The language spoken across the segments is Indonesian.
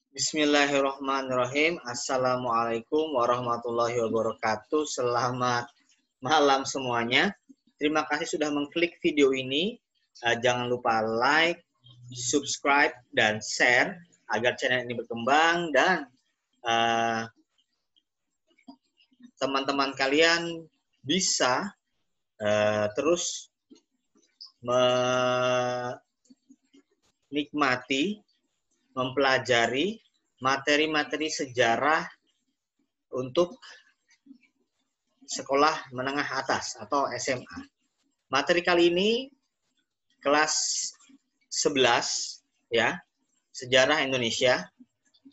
Bismillahirrahmanirrahim. Assalamualaikum warahmatullahi wabarakatuh. Selamat malam semuanya. Terima kasih sudah mengklik video ini. Jangan lupa like, subscribe, dan share agar channel ini berkembang dan teman-teman kalian bisa terus menikmati, mempelajari materi-materi sejarah untuk sekolah menengah atas atau SMA. Materi kali ini kelas 11 ya, sejarah Indonesia.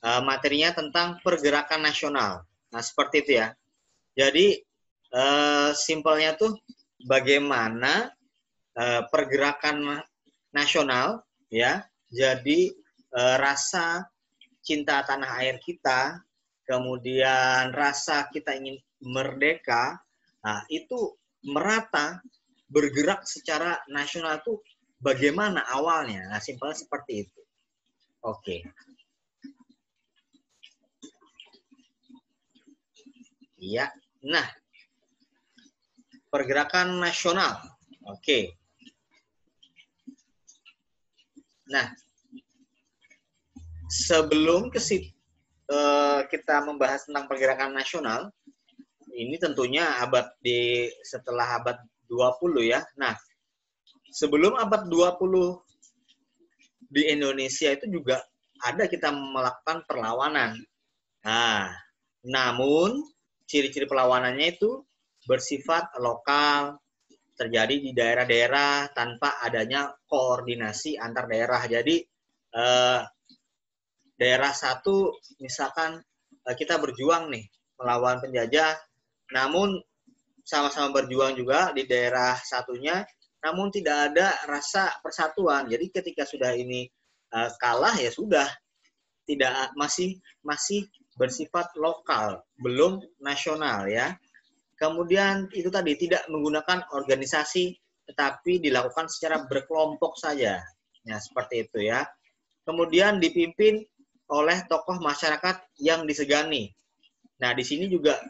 Materinya tentang pergerakan nasional. Nah, seperti itu ya. Jadi simpelnya tuh bagaimana pergerakan nasional ya. Jadi rasa cinta tanah air kita, kemudian rasa kita ingin merdeka, nah itu merata bergerak secara nasional tuh bagaimana awalnya? Nah, simpelnya seperti itu. Oke. Iya. Nah, pergerakan nasional. Oke. Nah, sebelum kita membahas tentang pergerakan nasional, ini tentunya setelah abad 20 ya. Nah, sebelum abad 20 di Indonesia itu juga ada kita melakukan perlawanan. Nah, namun ciri-ciri perlawanannya itu bersifat lokal, terjadi di daerah-daerah tanpa adanya koordinasi antar daerah. Jadi daerah satu misalkan kita berjuang nih melawan penjajah, namun sama-sama berjuang juga di daerah satunya, namun tidak ada rasa persatuan. Jadi ketika sudah ini kalah ya sudah, tidak masih bersifat lokal, belum nasional ya. Kemudian itu tadi tidak menggunakan organisasi, tetapi dilakukan secara berkelompok saja. Ya, seperti itu ya. Kemudian dipimpin oleh tokoh masyarakat yang disegani. Nah, di sini juga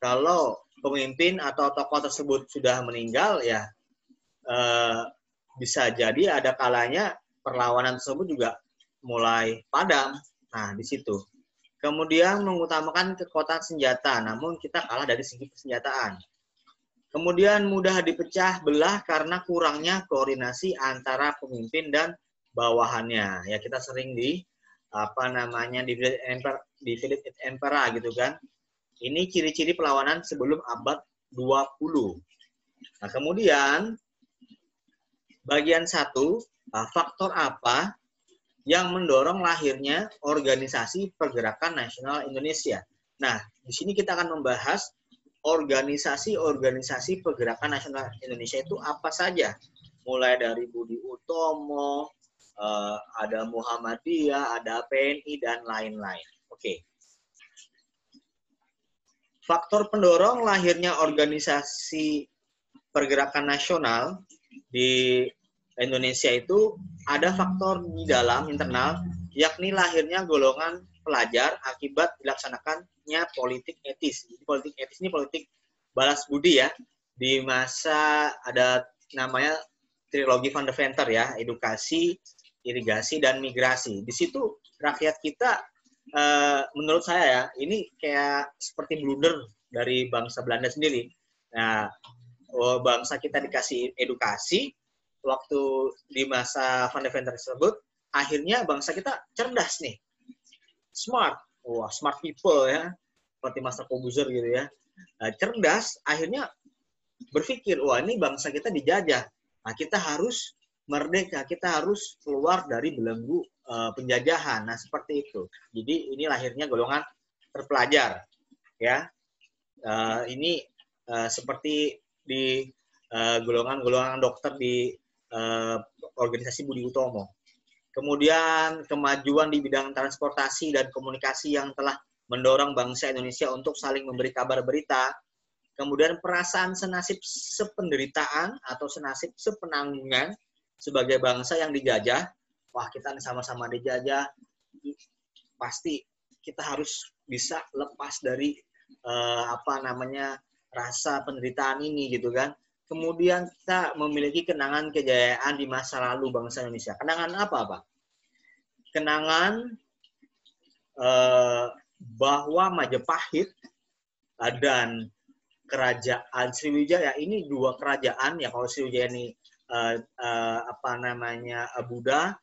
kalau pemimpin atau tokoh tersebut sudah meninggal, ya bisa jadi ada kalanya perlawanan tersebut juga mulai padam. Nah, di situ. Kemudian mengutamakan kekuatan senjata, namun kita kalah dari segi persenjataan. Kemudian mudah dipecah belah karena kurangnya koordinasi antara pemimpin dan bawahannya. Ya, kita sering divided et impera gitu kan. Ini ciri-ciri perlawanan sebelum abad 20. Nah, kemudian bagian 1, faktor apa yang mendorong lahirnya organisasi pergerakan nasional Indonesia. Nah, di sini kita akan membahas organisasi-organisasi pergerakan nasional Indonesia itu apa saja. Mulai dari Budi Utomo, ada Muhammadiyah, ada PNI, dan lain-lain. Oke. Faktor pendorong lahirnya organisasi pergerakan nasional di Indonesia itu ada faktor di dalam internal, yakni lahirnya golongan pelajar akibat dilaksanakannya politik etis. Politik etis ini politik balas budi ya. Di masa ada namanya trilogi Van der Venter ya, edukasi, irigasi, dan migrasi. Di situ rakyat kita menurut saya ya, ini kayak seperti blunder dari bangsa Belanda sendiri. Nah, bangsa kita dikasih edukasi, waktu di masa Van der Venter tersebut, akhirnya bangsa kita cerdas nih. Smart. Wah, smart people ya. Seperti Master Corbuzier gitu ya. Cerdas, akhirnya berpikir, wah ini bangsa kita dijajah. Nah, kita harus merdeka, kita harus keluar dari belenggu penjajahan. Nah, seperti itu. Jadi ini lahirnya golongan terpelajar. Ya. Ini seperti di golongan-golongan dokter di organisasi Budi Utomo. Kemudian kemajuan di bidang transportasi dan komunikasi yang telah mendorong bangsa Indonesia untuk saling memberi kabar berita. Kemudian perasaan senasib sependeritaan atau senasib sepenanggungan sebagai bangsa yang dijajah. Wah, kita sama-sama dijajah. pasti kita harus bisa lepas dari rasa penderitaan ini gitu kan. Kemudian kita memiliki kenangan kejayaan di masa lalu bangsa Indonesia. Kenangan apa, Pak? Kenangan bahwa Majapahit dan Kerajaan Sriwijaya ini dua kerajaan ya. Kalau Sriwijaya ini Buddha,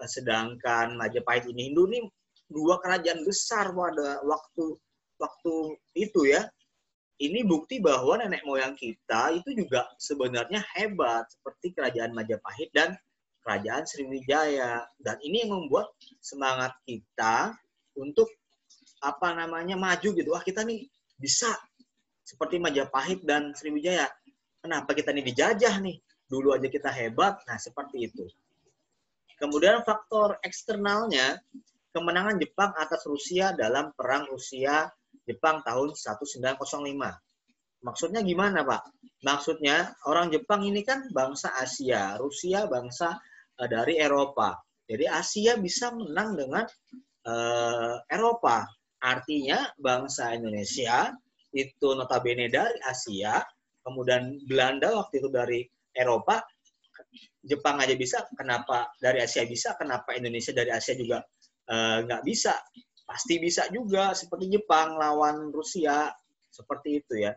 sedangkan Majapahit ini Hindu. Ini dua kerajaan besar pada waktu itu ya. Ini bukti bahwa nenek moyang kita itu juga sebenarnya hebat seperti kerajaan Majapahit dan kerajaan Sriwijaya. Dan ini yang membuat semangat kita untuk maju gitu. Wah, kita nih bisa seperti Majapahit dan Sriwijaya. Kenapa kita nih dijajah nih? Dulu aja kita hebat. Nah, seperti itu. Kemudian faktor eksternalnya, kemenangan Jepang atas Rusia dalam Perang Rusia-Jepang tahun 1905. Maksudnya gimana, Pak? Maksudnya orang Jepang ini kan bangsa Asia, Rusia bangsa dari Eropa. Jadi Asia bisa menang dengan Eropa. Artinya bangsa Indonesia itu notabene dari Asia, kemudian Belanda waktu itu dari Eropa, Jepang aja bisa, kenapa dari Asia bisa, kenapa Indonesia dari Asia juga nggak bisa? Pasti bisa juga, seperti Jepang lawan Rusia, seperti itu ya.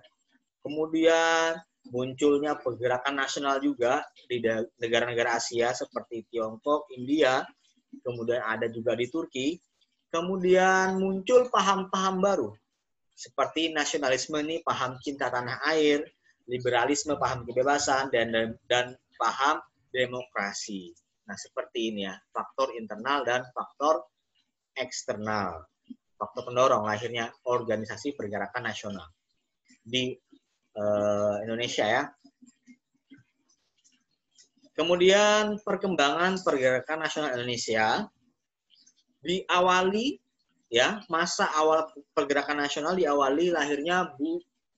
Kemudian munculnya pergerakan nasional juga di negara-negara Asia seperti Tiongkok, India, kemudian ada juga di Turki. Kemudian muncul paham-paham baru, seperti nasionalisme ini paham cinta tanah air, liberalisme paham kebebasan, dan paham demokrasi. Nah, seperti ini ya, faktor internal dan faktor eksternal. Faktor pendorong lahirnya organisasi pergerakan nasional di Indonesia ya. Kemudian perkembangan pergerakan nasional Indonesia diawali ya, masa awal pergerakan nasional diawali lahirnya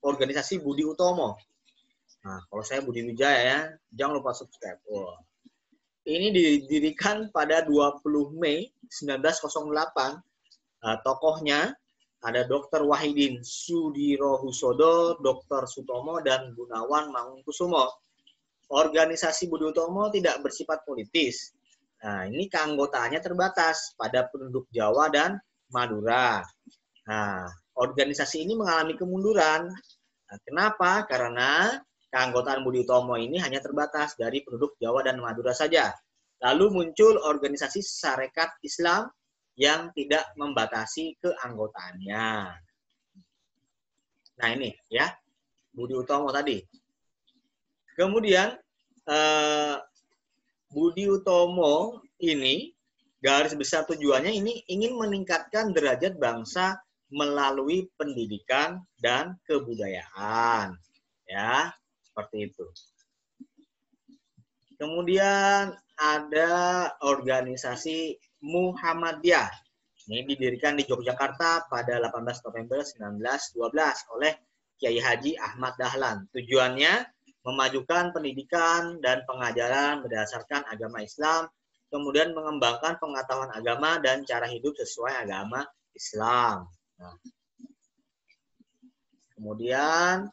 organisasi Budi Utomo. Nah, kalau saya Budi Wijaya ya, jangan lupa subscribe. Wow. Ini didirikan pada 20 Mei 1908. Tokohnya ada Dr. Wahidin Sudirohusodo, Dr. Sutomo, dan Gunawan Mangunkusumo. Organisasi Budi Utomo tidak bersifat politis. Nah, ini keanggotaannya terbatas pada penduduk Jawa dan Madura. Nah, organisasi ini mengalami kemunduran. Nah, kenapa? Karena keanggotaan Budi Utomo ini hanya terbatas dari penduduk Jawa dan Madura saja. Lalu muncul organisasi Sarekat Islam yang tidak membatasi keanggotaannya. Nah, ini ya, Budi Utomo tadi. Kemudian Budi Utomo ini garis besar tujuannya ini ingin meningkatkan derajat bangsa melalui pendidikan dan kebudayaan. Ya, seperti itu. Kemudian ada organisasi Muhammadiyah. Ini didirikan di Yogyakarta pada 18 November 1912 oleh Kiai Haji Ahmad Dahlan. Tujuannya memajukan pendidikan dan pengajaran berdasarkan agama Islam, kemudian mengembangkan pengetahuan agama dan cara hidup sesuai agama Islam. Nah, kemudian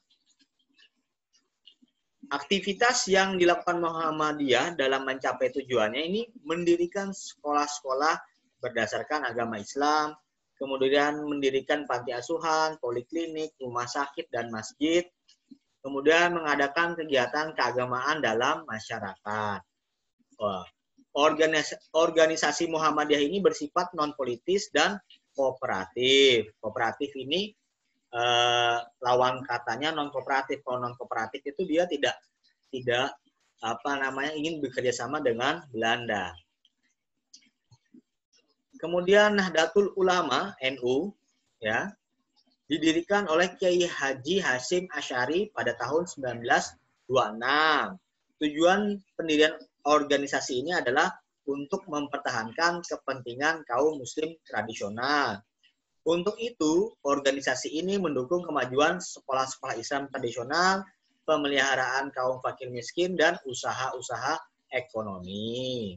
aktivitas yang dilakukan Muhammadiyah dalam mencapai tujuannya ini mendirikan sekolah-sekolah berdasarkan agama Islam, kemudian mendirikan panti asuhan, poliklinik, rumah sakit, dan masjid, kemudian mengadakan kegiatan keagamaan dalam masyarakat. Organisasi Muhammadiyah ini bersifat non-politis dan kooperatif. Kooperatif ini lawan katanya non-kooperatif. Kalau non-kooperatif itu dia tidak ingin bekerja sama dengan Belanda. Kemudian Nahdlatul Ulama NU ya, didirikan oleh Kiai Haji Hasyim Asy'ari pada tahun 1926. Tujuan pendirian organisasi ini adalah untuk mempertahankan kepentingan kaum muslim tradisional. Untuk itu, organisasi ini mendukung kemajuan sekolah-sekolah Islam tradisional, pemeliharaan kaum fakir miskin, dan usaha-usaha ekonomi.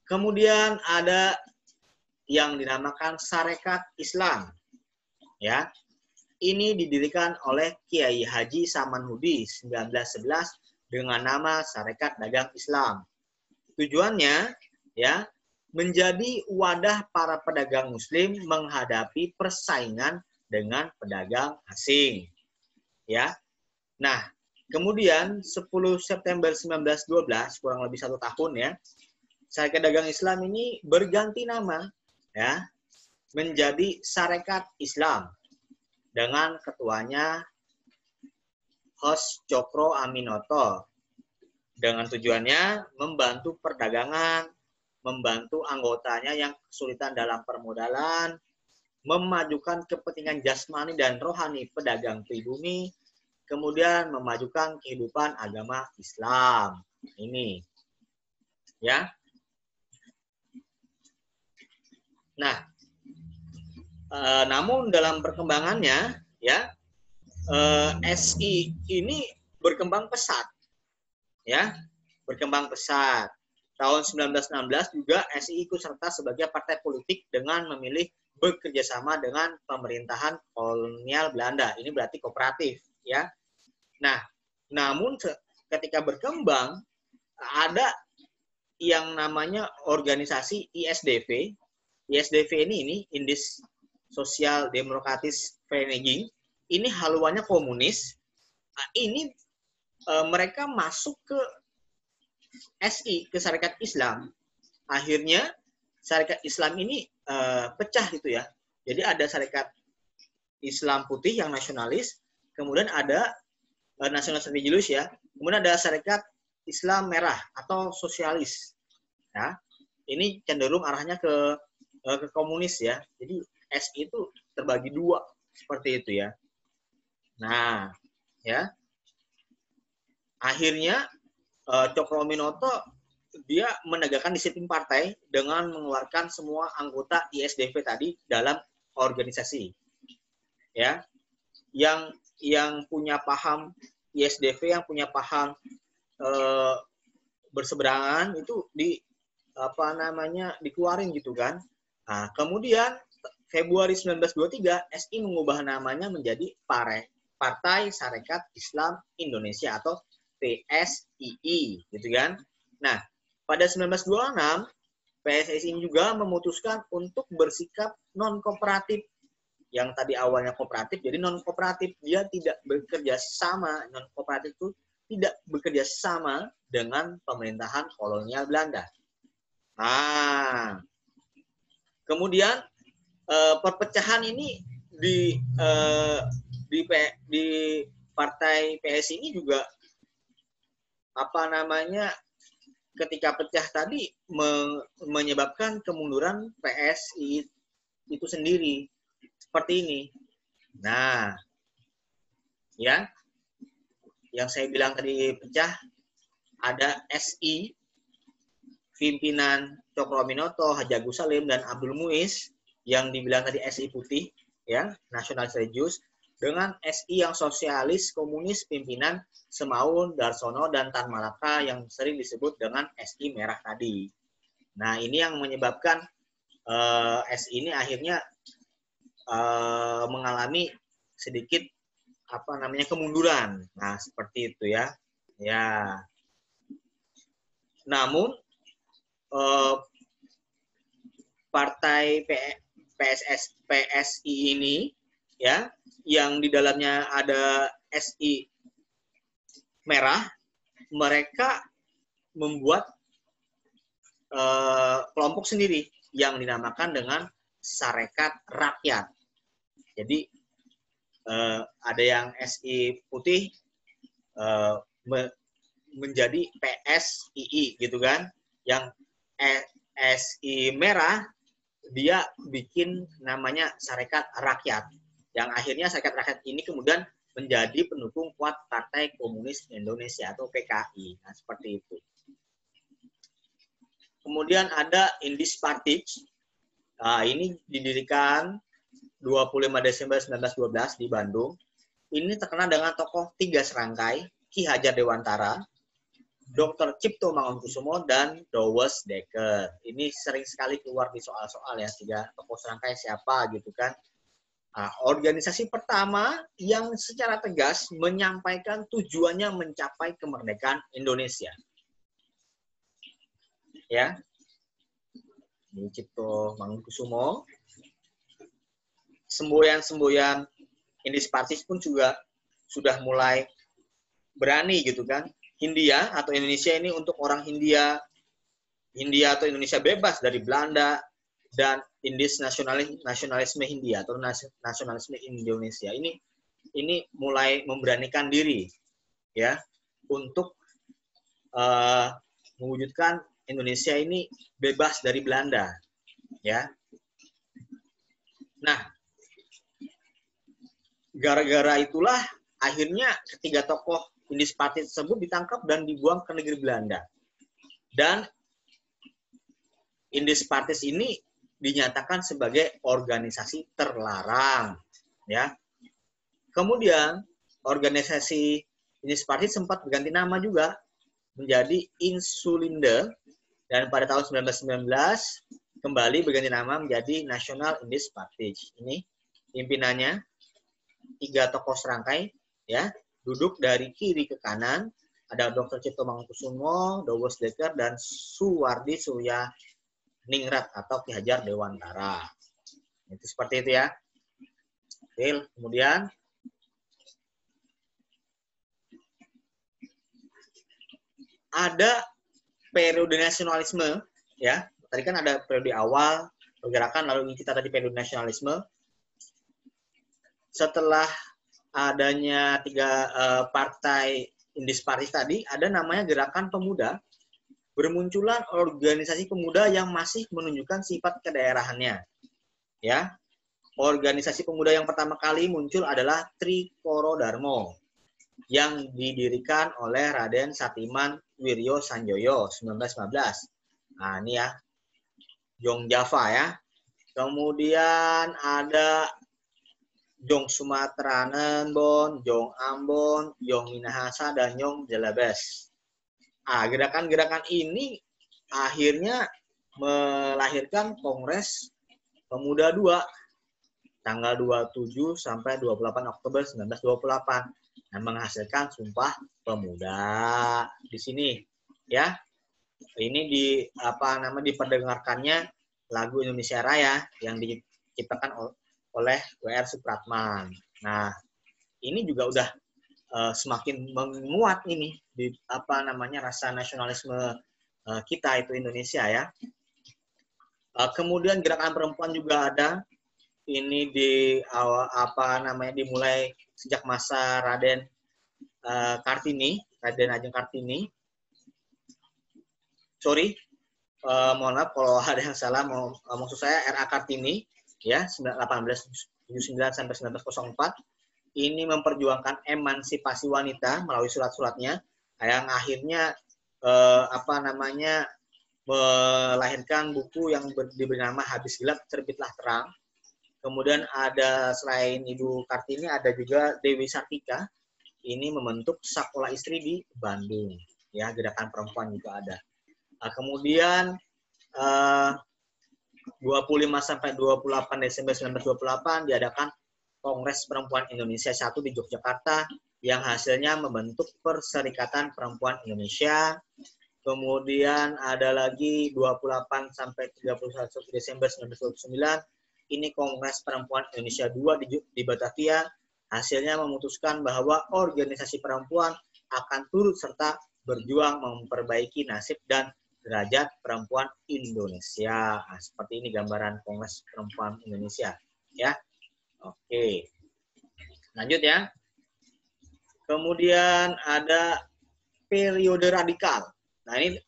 Kemudian ada yang dinamakan Sarekat Islam. Ya, ini didirikan oleh Kiai Haji Samanhudi 1911 dengan nama Sarekat Dagang Islam. Tujuannya ya menjadi wadah para pedagang muslim menghadapi persaingan dengan pedagang asing. Ya. Nah, kemudian 10 September 1912, kurang lebih 1 tahun ya, Sarekat Dagang Islam ini berganti nama ya menjadi Sarekat Islam dengan ketuanya Hos Cokro Aminoto, dengan tujuannya membantu perdagangan, membantu anggotanya yang kesulitan dalam permodalan, memajukan kepentingan jasmani dan rohani pedagang pribumi, kemudian memajukan kehidupan agama Islam. Ini ya. Nah, namun dalam perkembangannya ya, SI ini berkembang pesat ya, berkembang pesat. Tahun 1916 juga SI ikut serta sebagai partai politik dengan memilih bekerja sama dengan pemerintahan kolonial Belanda. Ini berarti kooperatif ya. Nah, namun ketika berkembang ada yang namanya organisasi ISDV. ISDV ini Indis Social Democratic Vereniging. Ini haluannya komunis. Nah, ini mereka masuk ke SI, ke Sarekat Islam. Akhirnya Sarekat Islam ini pecah gitu ya. Jadi ada Sarekat Islam putih yang nasionalis, kemudian ada nasionalis religius ya, kemudian ada Sarekat Islam merah atau sosialis. Ya, ini cenderung arahnya ke komunis ya. Jadi SI itu terbagi dua seperti itu ya. Nah, ya. Akhirnya Cokro Aminoto dia menegakkan disiplin partai dengan mengeluarkan semua anggota ISDV tadi dalam organisasi. Ya. Yang punya paham ISDV, yang punya paham berseberangan itu dikeluarin gitu kan. Nah, kemudian Februari 1923 SI mengubah namanya menjadi Partai Sarekat Islam Indonesia atau PSII gitu kan. Nah, pada 1926 PSSI juga memutuskan untuk bersikap non kooperatif. Yang tadi awalnya kooperatif jadi non kooperatif, dia tidak bekerja sama, non kooperatif itu tidak bekerja sama dengan pemerintahan kolonial Belanda. Nah, kemudian perpecahan ini di partai PSI ini juga ketika pecah tadi menyebabkan kemunduran PSI itu sendiri seperti ini. Nah, ya, yang saya bilang tadi pecah, ada SI pimpinan Cokro Aminoto, Haji Agus Salim dan Abdul Muiz yang dibilang tadi SI putih, ya, nasionalis religius, dengan SI yang sosialis komunis pimpinan Semaun, Darsono, dan Tan Malaka yang sering disebut dengan SI merah tadi. Nah, ini yang menyebabkan SI ini akhirnya mengalami sedikit kemunduran. Nah, seperti itu ya. Ya. Namun partai PSI ini ya, yang di dalamnya ada SI merah, mereka membuat kelompok sendiri yang dinamakan dengan Sarekat Rakyat. Jadi ada yang SI putih menjadi PSII gitu kan. Yang SI merah dia bikin namanya Sarekat Rakyat. Yang akhirnya Sarekat Rakyat ini kemudian menjadi pendukung kuat Partai Komunis Indonesia atau PKI. Nah, seperti itu. Kemudian ada Indis Party. Nah, ini didirikan 25 Desember 1912 di Bandung. Ini terkenal dengan tokoh 3 serangkai, Ki Hajar Dewantara, Dr. Cipto Mangunkusumo, dan Douwes Dekker. Ini sering sekali keluar di soal-soal ya, 3 tokoh serangkai siapa gitu kan. Nah, organisasi pertama yang secara tegas menyampaikan tujuannya mencapai kemerdekaan Indonesia. Ya, ini Cipto Mangunkusumo. Semboyan-semboyan Indis Partis pun juga sudah mulai berani gitu kan. Hindia atau Indonesia ini untuk orang Hindia atau Indonesia bebas dari Belanda, dan Indis nasionalisme Hindia atau nasionalisme Indonesia ini mulai memberanikan diri ya untuk mewujudkan Indonesia ini bebas dari Belanda ya. Nah, gara-gara itulah akhirnya ketiga tokoh Indis Partis tersebut ditangkap dan dibuang ke negeri Belanda. Dan Indis Partis ini dinyatakan sebagai organisasi terlarang, ya. Kemudian organisasi Indis Partis sempat berganti nama juga menjadi Insulinde, dan pada tahun 1919 kembali berganti nama menjadi National Indis Partis. Ini pimpinannya 3 tokoh serangkai, ya, duduk dari kiri ke kanan. Ada Dr. Cipto Mangunkusumo, Douwes Dekker, dan Suwardi Surya Ningrat atau Ki Hajar Dewantara. Itu seperti itu ya. Oke, kemudian ada periode nasionalisme ya. Tadi kan ada periode awal pergerakan, lalu ini kita tadi periode nasionalisme. Setelah adanya 3 partai Indis Partis tadi, ada namanya Gerakan Pemuda. Bermunculan organisasi pemuda yang masih menunjukkan sifat kedaerahannya. Ya, organisasi pemuda yang pertama kali muncul adalah Trikoro Darmo yang didirikan oleh Raden Satiman Wiryo Sanjoyo 1915. Nah, ini ya, Jong Java ya. Kemudian ada Jong Sumatranen Bon, Jong Ambon, Jong Minahasa, dan Jong Jelabes. Gerakan-gerakan ini akhirnya melahirkan Kongres Pemuda II tanggal 27 sampai 28 Oktober 1928 dan menghasilkan Sumpah Pemuda di sini ya. Ini diperdengarkannya lagu Indonesia Raya yang diciptakan oleh W.R. Supratman. Nah, ini juga udah semakin menguat ini di rasa nasionalisme kita itu Indonesia ya. Kemudian gerakan perempuan juga ada. Ini dimulai sejak masa Raden Kartini, Raden Ajeng Kartini. Sorry, mohon maaf kalau ada yang salah. Maksud saya R.A. Kartini ya, 1879 sampai 1904. Ini memperjuangkan emansipasi wanita melalui surat-suratnya yang akhirnya melahirkan buku yang diberi nama Habis Gelap Terbitlah Terang. Kemudian ada selain Ibu Kartini ada juga Dewi Sartika. Ini membentuk Sekolah Istri di Bandung. Ya, gerakan perempuan juga ada. Kemudian 25 sampai 28 Desember 1928 diadakan Kongres Perempuan Indonesia 1 di Yogyakarta yang hasilnya membentuk Perserikatan Perempuan Indonesia. Kemudian ada lagi 28 sampai 31 Desember 1929 ini Kongres Perempuan Indonesia 2 di Batavia. Hasilnya memutuskan bahwa organisasi perempuan akan turut serta berjuang memperbaiki nasib dan derajat perempuan Indonesia. Nah, seperti ini gambaran Kongres Perempuan Indonesia ya. Oke, lanjut ya. Kemudian ada periode radikal. Nah, ini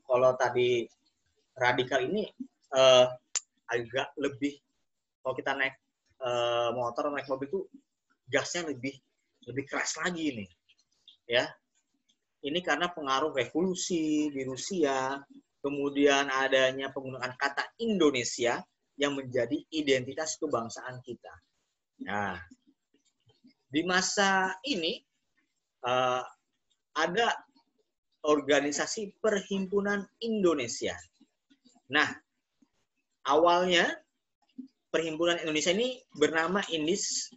kalau tadi radikal ini agak lebih, kalau kita naik motor, naik mobil itu gasnya lebih keras lagi nih, ya. Ini karena pengaruh revolusi di Rusia, kemudian adanya penggunaan kata Indonesia yang menjadi identitas kebangsaan kita. Nah, di masa ini ada Organisasi Perhimpunan Indonesia. Nah, awalnya Perhimpunan Indonesia ini bernama Indisch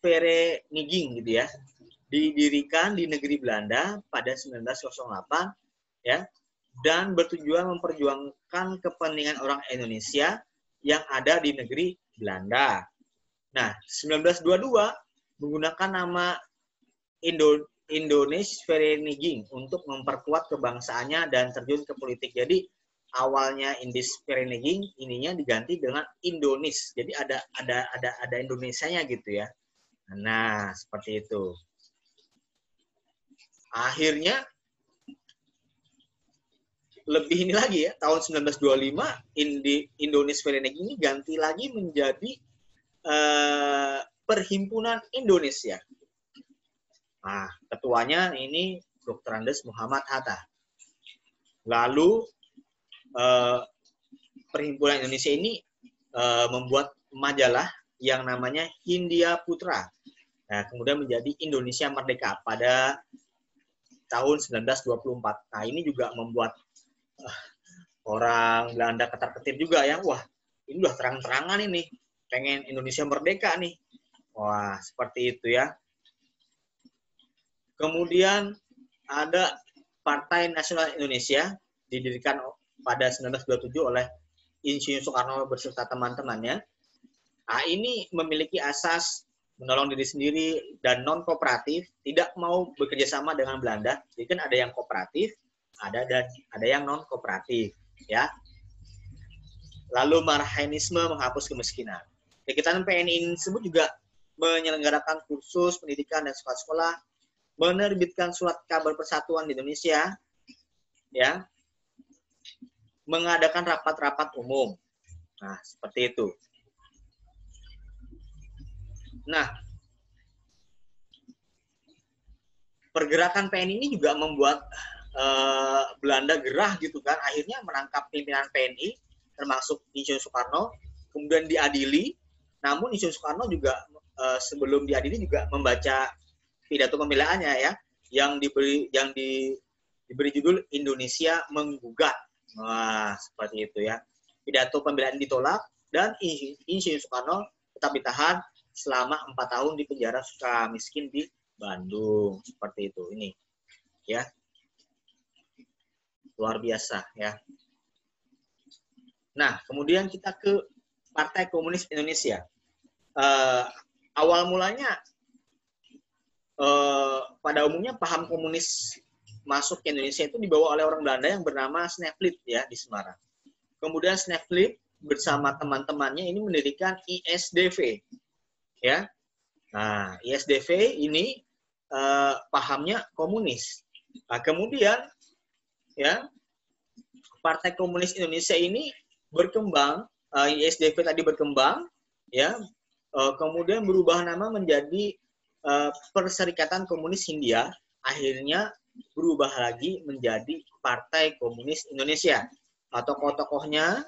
Vereniging gitu ya. Didirikan di negeri Belanda pada 1908 ya, dan bertujuan memperjuangkan kepentingan orang Indonesia yang ada di negeri Belanda. Nah, 1922 menggunakan nama Indisch Vereniging untuk memperkuat kebangsaannya dan terjun ke politik. Jadi awalnya Indisch Vereniging ininya diganti dengan Indisch. Jadi ada Indonesianya gitu ya. Nah, seperti itu. Akhirnya lebih ini lagi ya, tahun 1925 Indisch Vereniging ini ganti lagi menjadi Perhimpunan Indonesia. Nah, ketuanya ini Dr. Andes Muhammad Hatta. Lalu Perhimpunan Indonesia ini membuat majalah yang namanya Hindia Putra. Nah, kemudian menjadi Indonesia Merdeka pada tahun 1924. Nah, ini juga membuat orang Belanda ketar-ketir juga ya. Wah, ini udah terang-terangan ini. Pengen Indonesia Merdeka nih. Wah, seperti itu ya. Kemudian ada Partai Nasional Indonesia, didirikan pada 1927 oleh Insinyur Soekarno beserta teman-temannya. Nah, ini memiliki asas menolong diri sendiri dan non-kooperatif, tidak mau bekerja sama dengan Belanda. Jadi kan ada yang kooperatif, ada yang non-kooperatif, ya. Lalu Marxisme menghapus kemiskinan. Kegiatan PNI tersebut juga menyelenggarakan kursus pendidikan dan sekolah-sekolah, menerbitkan surat kabar persatuan di Indonesia, ya, mengadakan rapat-rapat umum. Nah, seperti itu. Nah, pergerakan PNI ini juga membuat Belanda gerah gitu kan, akhirnya menangkap pimpinan PNI, termasuk Insinyur Soekarno, kemudian diadili. Namun Insinyur Soekarno juga sebelum diadili juga membaca pidato pembelaannya ya, yang diberi judul Indonesia Menggugat. Wah, seperti itu ya. Pidato pembelaan ditolak dan Insinyur Soekarno tetap ditahan selama 4 tahun di penjara Sukamiskin di Bandung. Seperti itu ini. Ya. Luar biasa ya. Nah, kemudian kita ke Partai Komunis Indonesia. Awal mulanya pada umumnya paham komunis masuk ke Indonesia itu dibawa oleh orang Belanda yang bernama Snevely ya di Semarang. Kemudian Snevely bersama teman-temannya ini mendirikan ISDV ya. Nah, ISDV ini pahamnya komunis. Nah, kemudian ya Partai Komunis Indonesia ini berkembang, ISDV tadi berkembang ya, kemudian berubah nama menjadi Perserikatan Komunis Hindia, akhirnya berubah lagi menjadi Partai Komunis Indonesia. Tokoh-tokohnya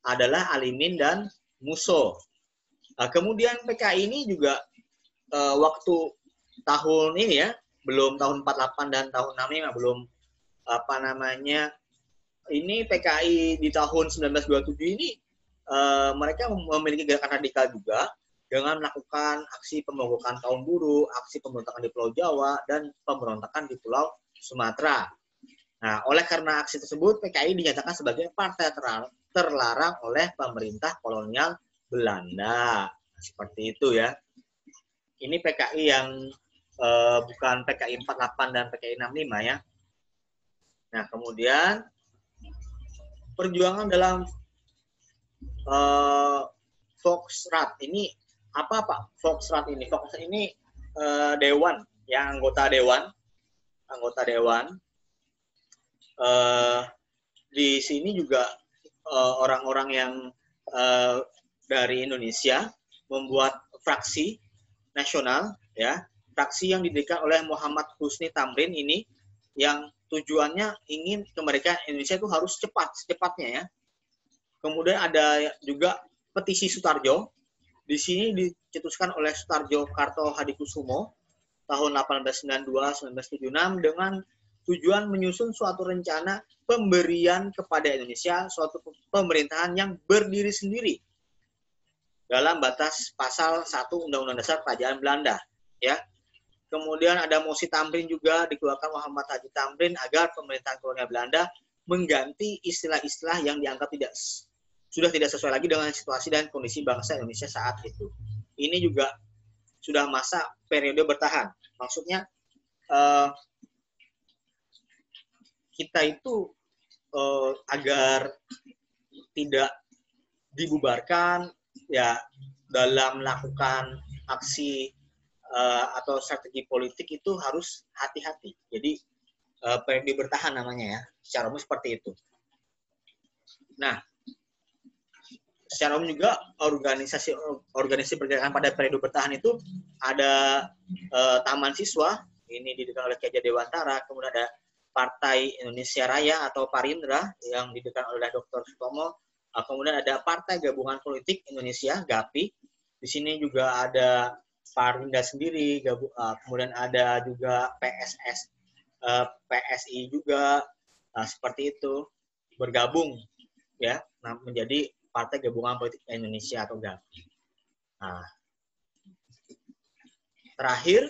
adalah Alimin dan Musso. Kemudian PKI ini juga waktu tahun ini ya, belum tahun 48 dan tahun 65 belum ini PKI di tahun 1927 ini mereka memiliki gerakan radikal juga dengan melakukan aksi pemogokan kaum buruh, aksi pemberontakan di Pulau Jawa, dan pemberontakan di Pulau Sumatera. Nah, oleh karena aksi tersebut, PKI dinyatakan sebagai partai terlarang oleh pemerintah kolonial Belanda. Seperti itu ya. Ini PKI yang bukan PKI 48 dan PKI 65 ya. Nah, kemudian perjuangan dalam Volksrat ini apa Pak? Volksrat ini dewan, ya anggota dewan. Di sini juga orang-orang yang dari Indonesia membuat fraksi nasional, ya, fraksi yang didirikan oleh Muhammad Husni Tamrin ini, yang tujuannya ingin kemerdekaan Indonesia itu harus secepatnya ya. Kemudian ada juga petisi Sutarjo. Di sini dicetuskan oleh Sutarjo Karto Hadikusumo tahun 1892-1976 dengan tujuan menyusun suatu rencana pemberian kepada Indonesia suatu pemerintahan yang berdiri sendiri dalam batas pasal 1 Undang-Undang Dasar Kerajaan Belanda, ya. Kemudian ada mosi Tamrin juga dikeluarkan Muhammad Haji Tamrin agar pemerintahan kolonial Belanda mengganti istilah-istilah yang dianggap sudah tidak sesuai lagi dengan situasi dan kondisi bangsa Indonesia saat itu. Ini juga sudah masa periode bertahan. Maksudnya kita itu agar tidak dibubarkan ya dalam melakukan aksi atau strategi politik itu harus hati-hati. Jadi periode bertahan namanya ya, secara umum seperti itu. Nah, secara umum juga organisasi pergerakan pada periode bertahan itu ada Taman Siswa, ini didirikan oleh Ki Hajar Dewantara, kemudian ada Partai Indonesia Raya atau Parindra yang didirikan oleh Dr. Sutomo, kemudian ada Partai Gabungan Politik Indonesia (GAPI). Di sini juga ada Parindra sendiri, kemudian ada juga PSI juga, seperti itu bergabung ya menjadi Partai Gabungan Politik Indonesia atau GAPI. Nah, terakhir,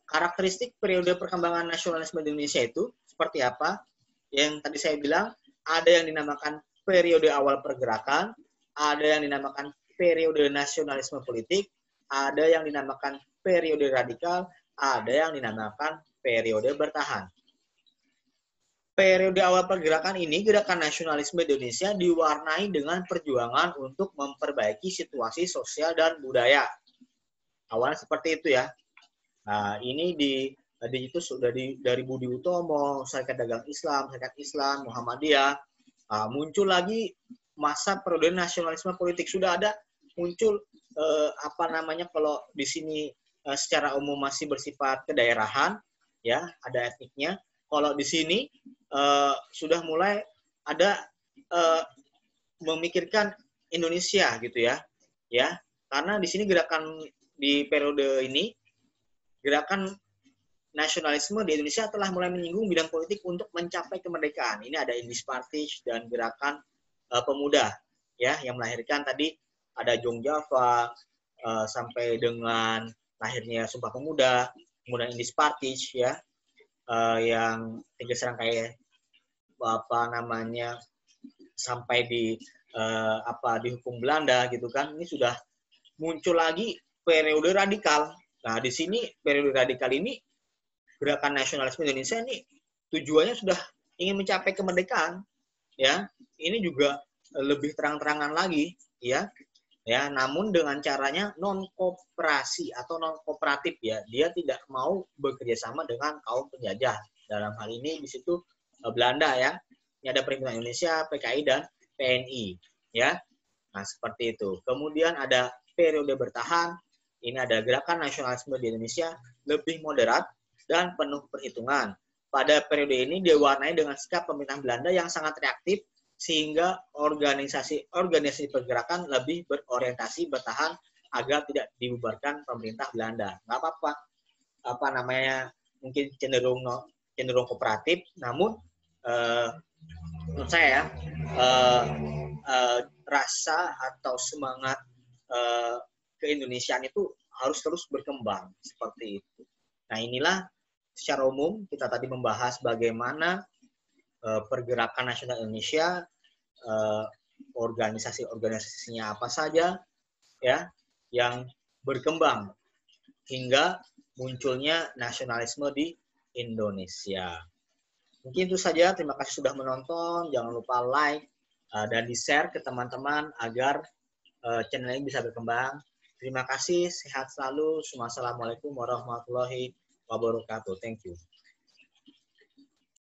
karakteristik periode perkembangan nasionalisme di Indonesia itu seperti apa? Yang tadi saya bilang, ada yang dinamakan periode awal pergerakan, ada yang dinamakan periode nasionalisme politik, ada yang dinamakan periode radikal, ada yang dinamakan periode bertahan. Periode awal pergerakan ini, gerakan nasionalisme Indonesia diwarnai dengan perjuangan untuk memperbaiki situasi sosial dan budaya. Awalnya seperti itu ya. Nah, ini itu sudah dari Budi Utomo, Serikat Dagang Islam, Serikat Islam, Muhammadiyah. Muncul lagi masa periode nasionalisme politik. Sudah ada muncul kalau di sini secara umum masih bersifat kedaerahan, ya, ada etniknya. Kalau di sini sudah mulai ada memikirkan Indonesia gitu ya, karena di sini gerakan di periode ini gerakan nasionalisme di Indonesia telah mulai menyinggung bidang politik untuk mencapai kemerdekaan. Ini ada Indis Partij dan gerakan pemuda, ya, yang melahirkan tadi ada Jong Java sampai dengan lahirnya Sumpah Pemuda, kemudian Indis Partij, ya, yang tiga serangkaian sampai dihukum Belanda gitu kan. Ini sudah muncul lagi periode radikal. Nah, di sini periode radikal ini gerakan nasionalisme Indonesia ini tujuannya sudah ingin mencapai kemerdekaan, ya. Ini juga lebih terang-terangan lagi, ya. Ya, namun dengan caranya non kooperasi atau non kooperatif, ya. Dia tidak mau bekerja sama dengan kaum penjajah. Dalam hal ini di situ Belanda, ya. Ini ada Perhimpunan Indonesia, PKI dan PNI, ya. Nah, seperti itu. Kemudian ada periode bertahan. Ini ada gerakan nasionalisme di Indonesia lebih moderat dan penuh perhitungan. Pada periode ini diwarnai dengan sikap pemerintah Belanda yang sangat reaktif sehingga organisasi pergerakan lebih berorientasi bertahan agar tidak dibubarkan pemerintah Belanda. Nggak apa-apa, mungkin cenderung kooperatif, namun menurut saya rasa atau semangat keindonesiaan itu harus terus berkembang seperti itu. Nah, inilah secara umum kita tadi membahas bagaimana pergerakan nasional Indonesia, organisasi-organisasinya apa saja, ya, yang berkembang hingga munculnya nasionalisme di Indonesia. Mungkin itu saja. Terima kasih sudah menonton. Jangan lupa like dan di-share ke teman-teman agar channel ini bisa berkembang. Terima kasih, sehat selalu. Wassalamualaikum warahmatullahi wabarakatuh. Thank you.